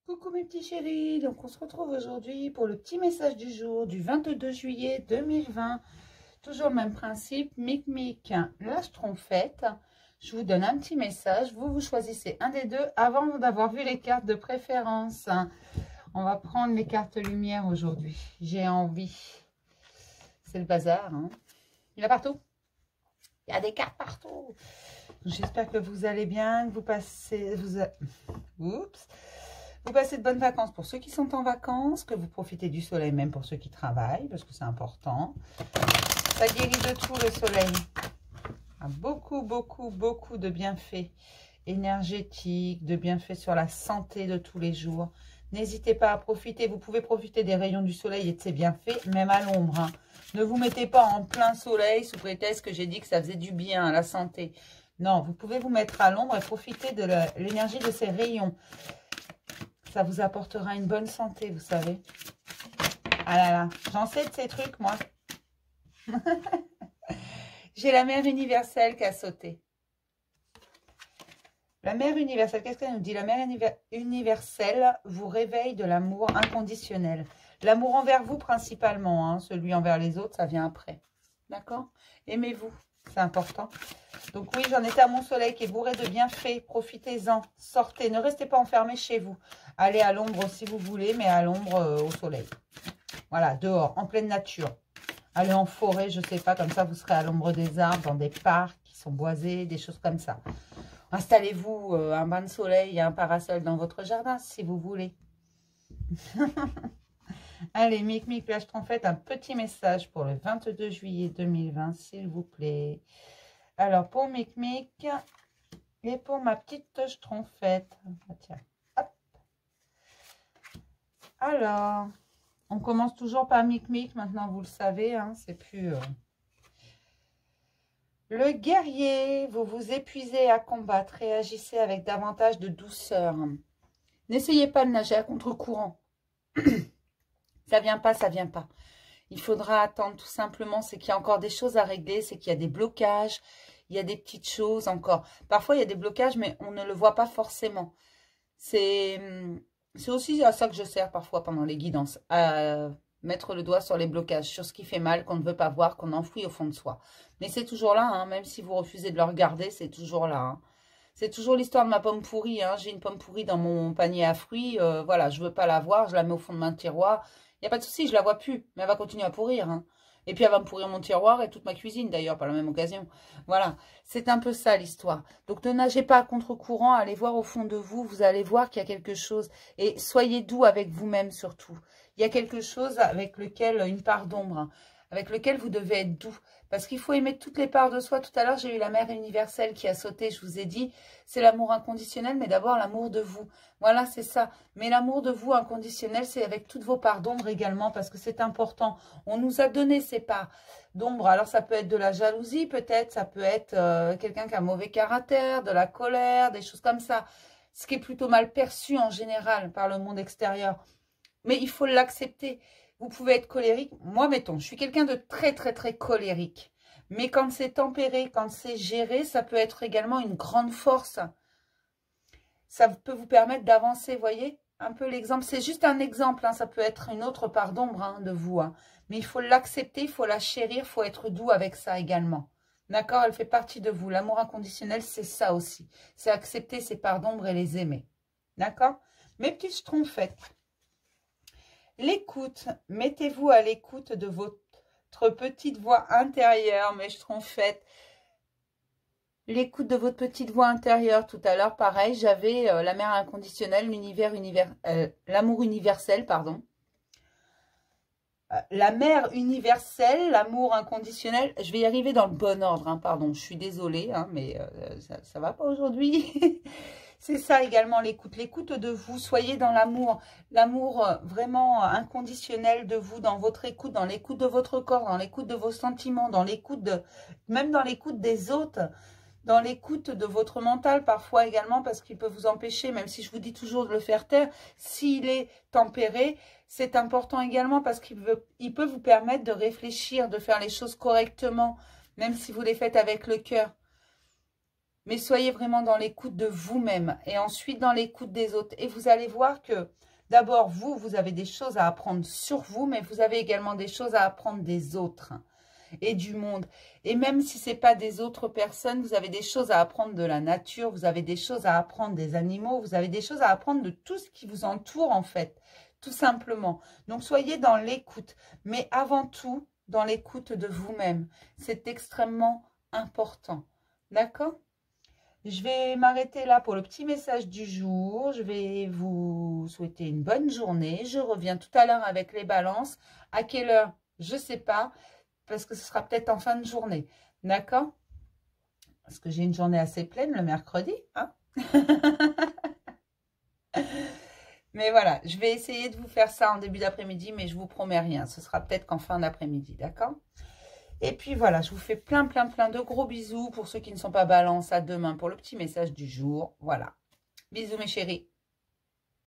Coucou mes petits chéris, donc on se retrouve aujourd'hui pour le petit message du jour du 22 juillet 2020. Toujours le même principe, Mic la schtroumpfette. Je vous donne un petit message, vous choisissez un des deux avant d'avoir vu les cartes de préférence. On va prendre les cartes lumière aujourd'hui, j'ai envie. C'est le bazar, hein. Il y en a partout. Il y a des cartes partout. J'espère que vous allez bien, que vous passez... Vous passez de bonnes vacances pour ceux qui sont en vacances, que vous profitez du soleil même pour ceux qui travaillent, parce que c'est important. Ça guérit de tout le soleil. Beaucoup de bienfaits énergétiques, de bienfaits sur la santé de tous les jours. N'hésitez pas à profiter. Vous pouvez profiter des rayons du soleil et de ses bienfaits, même à l'ombre, hein. Ne vous mettez pas en plein soleil sous prétexte que j'ai dit que ça faisait du bien à la santé. Non, vous pouvez vous mettre à l'ombre et profiter de l'énergie de ces rayons. Ça vous apportera une bonne santé, vous savez. Ah là là, j'en sais de ces trucs, moi. J'ai la mère universelle qui a sauté. La mère universelle, qu'est-ce qu'elle nous dit? La mère universelle vous réveille de l'amour inconditionnel. L'amour envers vous principalement, hein, celui envers les autres, ça vient après. D'accord? Aimez-vous, c'est important. Donc oui, j'en étais à mon soleil qui est bourré de bienfaits. Profitez-en, sortez, ne restez pas enfermés chez vous. Allez à l'ombre si vous voulez, mais à l'ombre au soleil. Voilà, dehors, en pleine nature. Allez en forêt, je ne sais pas, comme ça vous serez à l'ombre des arbres, dans des parcs qui sont boisés, des choses comme ça. Installez-vous un bain de soleil et un parasol dans votre jardin si vous voulez. Allez, Mic, la schtroumpfette, un petit message pour le 22 juillet 2020, s'il vous plaît. Alors, pour Mic et pour ma petite schtroumpfette. Ah, tiens, hop. Alors, on commence toujours par Mic, maintenant vous le savez, hein, c'est plus... Le guerrier, vous vous épuisez à combattre, réagissez avec davantage de douceur. N'essayez pas de nager à contre-courant. Ça vient pas, ça vient pas. Il faudra attendre tout simplement, c'est qu'il y a encore des choses à régler, c'est qu'il y a des blocages, il y a des petites choses encore. Parfois, il y a des blocages, mais on ne le voit pas forcément. C'est aussi à ça que je sers parfois pendant les guidances, à mettre le doigt sur les blocages, sur ce qui fait mal, qu'on ne veut pas voir, qu'on enfouit au fond de soi. Mais c'est toujours là, hein, même si vous refusez de le regarder, c'est toujours là. Hein. C'est toujours l'histoire de ma pomme pourrie. Hein. J'ai une pomme pourrie dans mon panier à fruits. Voilà, je ne veux pas la voir, je la mets au fond de mon tiroir. Il n'y a pas de souci, je ne la vois plus, mais elle va continuer à pourrir. Hein. Et puis elle va me pourrir mon tiroir et toute ma cuisine d'ailleurs, par la même occasion. Voilà, c'est un peu ça l'histoire. Donc ne nagez pas à contre-courant, allez voir au fond de vous, vous allez voir qu'il y a quelque chose. Et soyez doux avec vous-même surtout. Il y a quelque chose avec lequel, une part d'ombre, hein, avec lequel vous devez être doux. Parce qu'il faut aimer toutes les parts de soi. Tout à l'heure, j'ai eu la mère universelle qui a sauté, je vous ai dit, c'est l'amour inconditionnel, mais d'abord l'amour de vous. Voilà, c'est ça. Mais l'amour de vous inconditionnel, c'est avec toutes vos parts d'ombre également, parce que c'est important. On nous a donné ces parts d'ombre. Alors, ça peut être de la jalousie, peut-être. Ça peut être quelqu'un qui a un mauvais caractère, de la colère, des choses comme ça. Ce qui est plutôt mal perçu en général par le monde extérieur. Mais il faut l'accepter. Vous pouvez être colérique. Moi, mettons, je suis quelqu'un de très colérique. Mais quand c'est tempéré, quand c'est géré, ça peut être également une grande force. Ça peut vous permettre d'avancer, vous voyez. Un peu l'exemple, c'est juste un exemple. Hein, ça peut être une autre part d'ombre hein, de vous. Hein. Mais il faut l'accepter, il faut la chérir, il faut être doux avec ça également. D'accord? Elle fait partie de vous. L'amour inconditionnel, c'est ça aussi. C'est accepter ces parts d'ombre et les aimer. D'accord? Mes petites schtroumpfettes. L'écoute, mettez-vous à l'écoute de votre petite voix intérieure, mes schtroumpfettes. L'écoute de votre petite voix intérieure. Tout à l'heure, pareil, j'avais la mère inconditionnelle, l'amour universel, pardon. La mère universelle, l'amour inconditionnel. Je vais y arriver dans le bon ordre, hein, pardon. Je suis désolée, hein, mais ça va pas aujourd'hui. C'est ça également l'écoute. L'écoute de vous. Soyez dans l'amour. L'amour vraiment inconditionnel de vous, dans votre écoute, dans l'écoute de votre corps, dans l'écoute de vos sentiments, dans l'écoute même dans l'écoute des autres, dans l'écoute de votre mental parfois également, parce qu'il peut vous empêcher, même si je vous dis toujours de le faire taire, s'il est tempéré, c'est important également parce qu'il peut vous permettre de réfléchir, de faire les choses correctement, même si vous les faites avec le cœur. Mais soyez vraiment dans l'écoute de vous-même et ensuite dans l'écoute des autres. Et vous allez voir que d'abord, vous avez des choses à apprendre sur vous, mais vous avez également des choses à apprendre des autres et du monde. Et même si ce n'est pas des autres personnes, vous avez des choses à apprendre de la nature, vous avez des choses à apprendre des animaux, vous avez des choses à apprendre de tout ce qui vous entoure en fait, tout simplement. Donc soyez dans l'écoute, mais avant tout, dans l'écoute de vous-même. C'est extrêmement important. D'accord ? Je vais m'arrêter là pour le petit message du jour. Je vais vous souhaiter une bonne journée. Je reviens tout à l'heure avec les balances. À quelle heure? Je ne sais pas. Parce que ce sera peut-être en fin de journée. D'accord? Parce que j'ai une journée assez pleine le mercredi. Hein. Mais voilà, je vais essayer de vous faire ça en début d'après-midi, mais je ne vous promets rien. Ce sera peut-être qu'en fin d'après-midi. D'accord? Et puis voilà, je vous fais plein de gros bisous. Pour ceux qui ne sont pas balance, à demain pour le petit message du jour. Voilà. Bisous mes chéris.